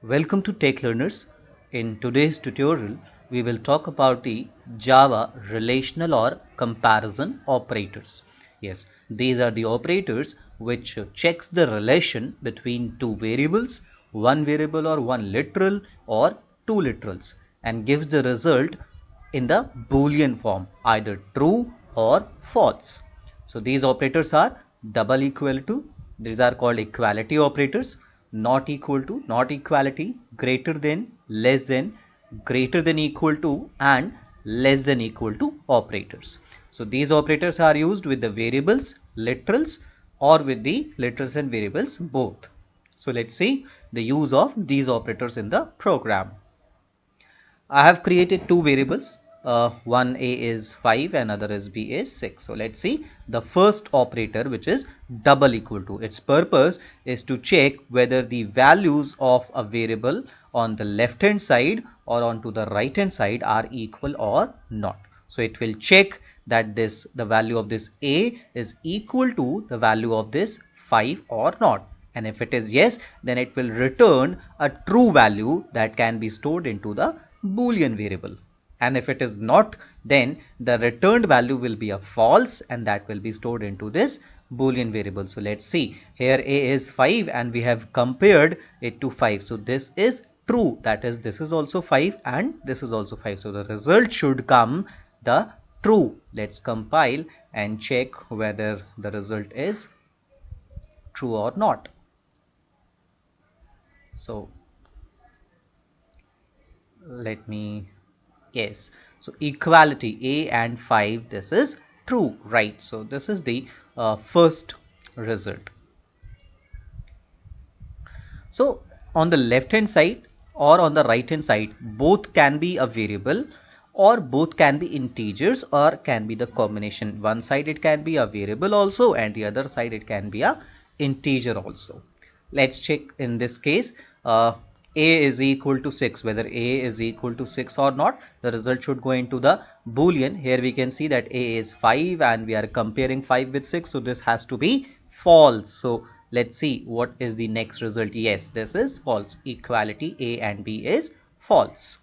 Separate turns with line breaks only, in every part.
Welcome to Techlearners. In today's tutorial, we will talk about the Java relational or comparison operators. Yes, these are the operators which checks the relation between two variables, one variable or one literal or two literals, and gives the result in the Boolean form, either true or false. So these operators are double equal to, these are called equality operators, not equal to, not equality, greater than, less than, greater than equal to, and less than equal to operators. So these operators are used with the variables, literals, or with the literals and variables both. So let's see the use of these operators in the program. I have created two variables. One a is 5 and other is b is 6. So let's see the first operator, which is double equal to. Its purpose is to check whether the values of a variable on the left hand side or onto the right hand side are equal or not. So it will check that the value of this a is equal to the value of this 5 or not. And if it is yes, then it will return a true value that can be stored into the Boolean variable. And if it is not, then the returned value will be a false, and that will be stored into this Boolean variable. So let's see, here a is 5 and we have compared it to 5. So this is true, that is, this is also 5 and this is also 5. So the result should come the true. Let's compile and check whether the result is true or not. So let me, yes, so equality a and 5, this is true, right? So this is the first result. So on the left hand side or on the right hand side, both can be a variable or both can be integers or can be the combination. One side it can be a variable also and the other side it can be a integer also. Let's check in this case. A is equal to 6, whether a is equal to 6 or not, the result should go into the Boolean. Here we can see that a is 5 and we are comparing 5 with 6, so this has to be false. So let's see what is the next result. Yes, this is false. Equality a and b is false.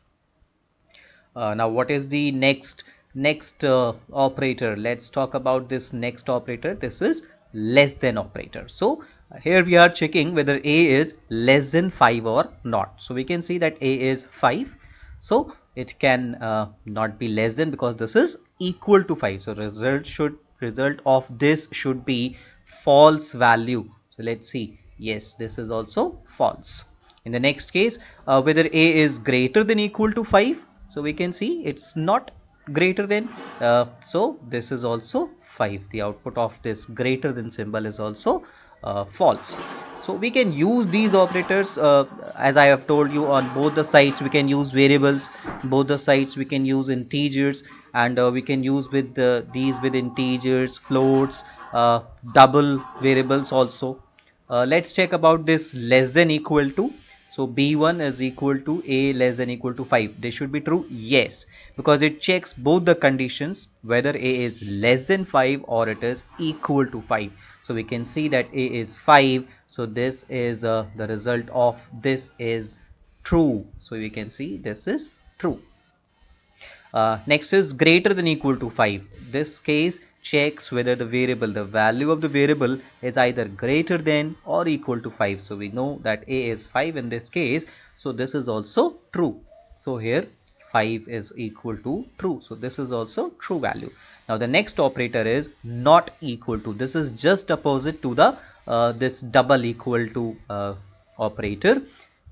Now what is the next operator? Let's talk about this next operator. This is less than operator. So here we are checking whether a is less than 5 or not. So we can see that a is 5, so it can not be less than, because this is equal to 5. So result of this should be false value. So let's see, yes, this is also false. In the next case, whether a is greater than equal to 5, so we can see it's not greater than, so this is also 5. The output of this greater than symbol is also false. So we can use these operators, as I have told you, on both the sides. We can use variables, both the sides we can use integers, and we can use with these with integers, floats, double variables also. Let's check about this less than equal to. So b1 is equal to a less than equal to 5. They should be true, yes, because it checks both the conditions, whether a is less than 5 or it is equal to 5. So we can see that a is 5. So this is the result of this is true. So we can see this is true. Next is greater than equal to 5. This case checks whether the value of the variable is either greater than or equal to 5. So we know that a is 5 in this case. So this is also true. So here 5 is equal to true. So this is also true value. Now the next operator is not equal to. This is just opposite to the this double equal to operator.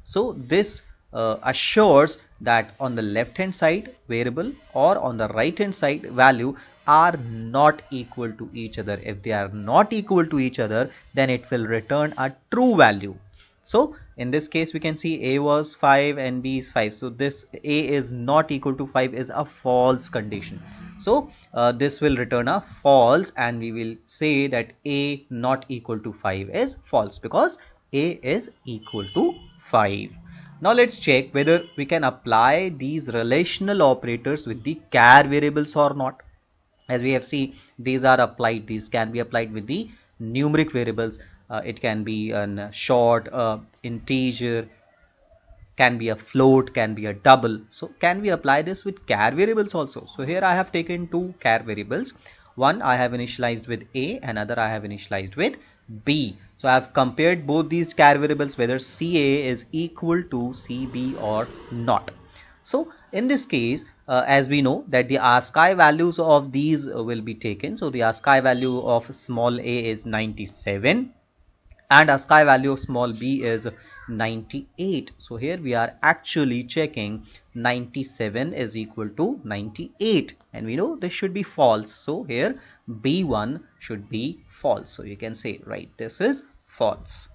So this assures that on the left hand side variable or on the right hand side value are not equal to each other. If they are not equal to each other, then it will return a true value. So in this case we can see a was 5 and b is 5. So this a is not equal to 5 is a false condition. So this will return a false, and we will say that a not equal to 5 is false because a is equal to 5. Now let's check whether we can apply these relational operators with the char variables or not. As we have seen, these are applied. These can be applied with the numeric variables. It can be a short, integer, can be a float, can be a double. So can we apply this with char variables also? So here I have taken two char variables. One I have initialized with a, another I have initialized with b. So I have compared both these char variables whether ca is equal to cb or not. So in this case, as we know that the ASCII values of these will be taken. So the ASCII value of small a is 97 and ASCII value of small b is 98. So here we are actually checking 97 is equal to 98 and we know this should be false. So here b1 should be false. So you can say, right, this is false.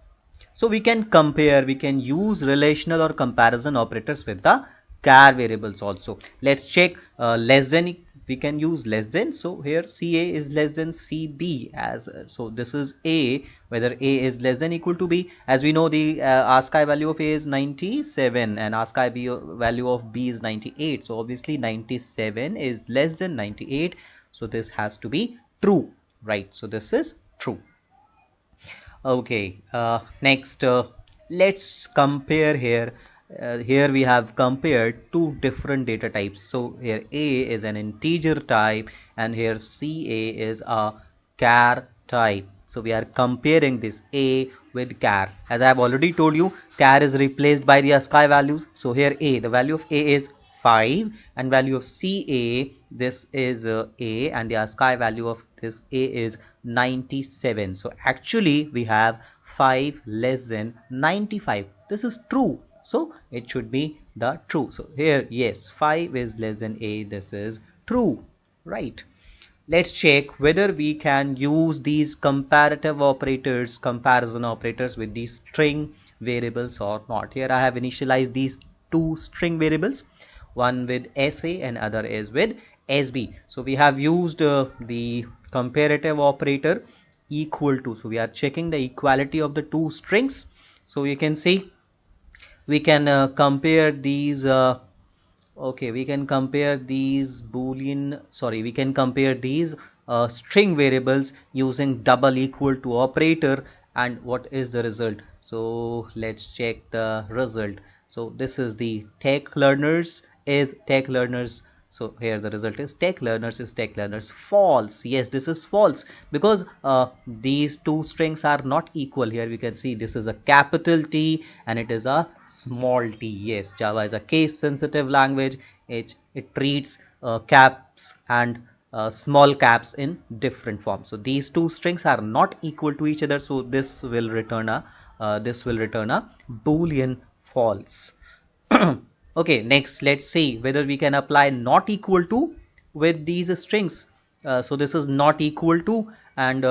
So we can compare, we can use relational or comparison operators with the char variables also. Let's check less than, we can use less than. So here ca is less than cb, as so this is a, whether a is less than equal to b. As we know the ASCII value of a is 97 and ASCII value of b is 98. So obviously 97 is less than 98. So this has to be true, right? So this is true. Okay, next let's compare here. Here we have compared two different data types. So here a is an integer type and here ca is a char type. So we are comparing this a with char. As I have already told you, char is replaced by the ASCII values. So here a, the value of a is 5 and value of ca, this is a, and the ASCII value of this a is 97. So actually we have 5 less than 95. This is true. So it should be the true. So here, yes, 5 is less than a. This is true, right? Let's check whether we can use these comparative operators, comparison operators with these string variables or not. Here I have initialized these two string variables, one with sa and other is with sb. So we have used the comparative operator equal to. So we are checking the equality of the two strings. So you can see we can compare these okay, we can compare these boolean, sorry, we can compare these string variables using double equal to operator, and what is the result? So let's check the result. So this is the Techlearners is Techlearners. So here the result is Techlearners is Techlearners. False. Yes, this is false because these two strings are not equal. Here we can see this is a capital T and it is a small t. Yes, Java is a case sensitive language. It treats caps and small caps in different forms. So these two strings are not equal to each other. So this will return a Boolean false. Okay, next let's see whether we can apply not equal to with these strings. So this is not equal to and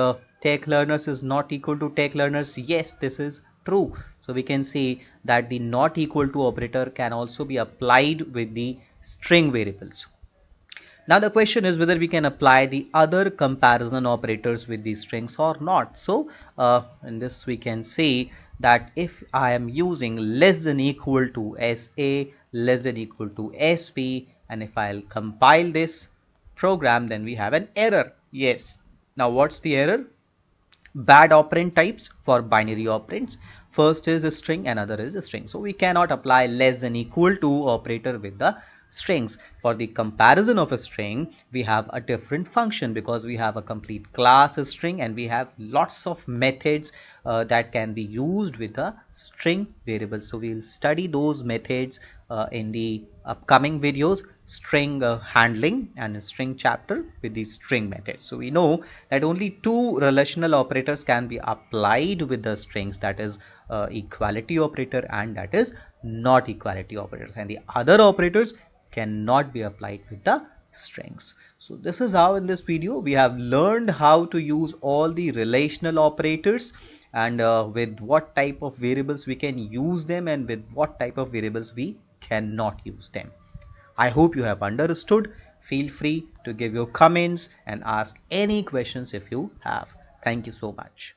Techlearners is not equal to Techlearners. Yes, this is true. So we can see that the not equal to operator can also be applied with the string variables. Now the question is whether we can apply the other comparison operators with these strings or not. So in this we can say that if I am using less than equal to SA, less than equal to SP, and if I'll compile this program, then we have an error. Yes. Now what's the error? Bad operand types for binary operands. First is a string, another is a string. So we cannot apply less than equal to operator with the strings. For the comparison of a string, we have a different function because we have a complete class string and we have lots of methods that can be used with a string variable. So we'll study those methods in the upcoming videos, string handling and string chapter with the string methods. So we know that only two relational operators can be applied with the strings, that is equality operator and that is not equality operators, and the other operators cannot be applied with the strings. So this is how in this video we have learned how to use all the relational operators and with what type of variables we can use them and with what type of variables we cannot use them. I hope you have understood. Feel free to give your comments and ask any questions if you have. Thank you so much.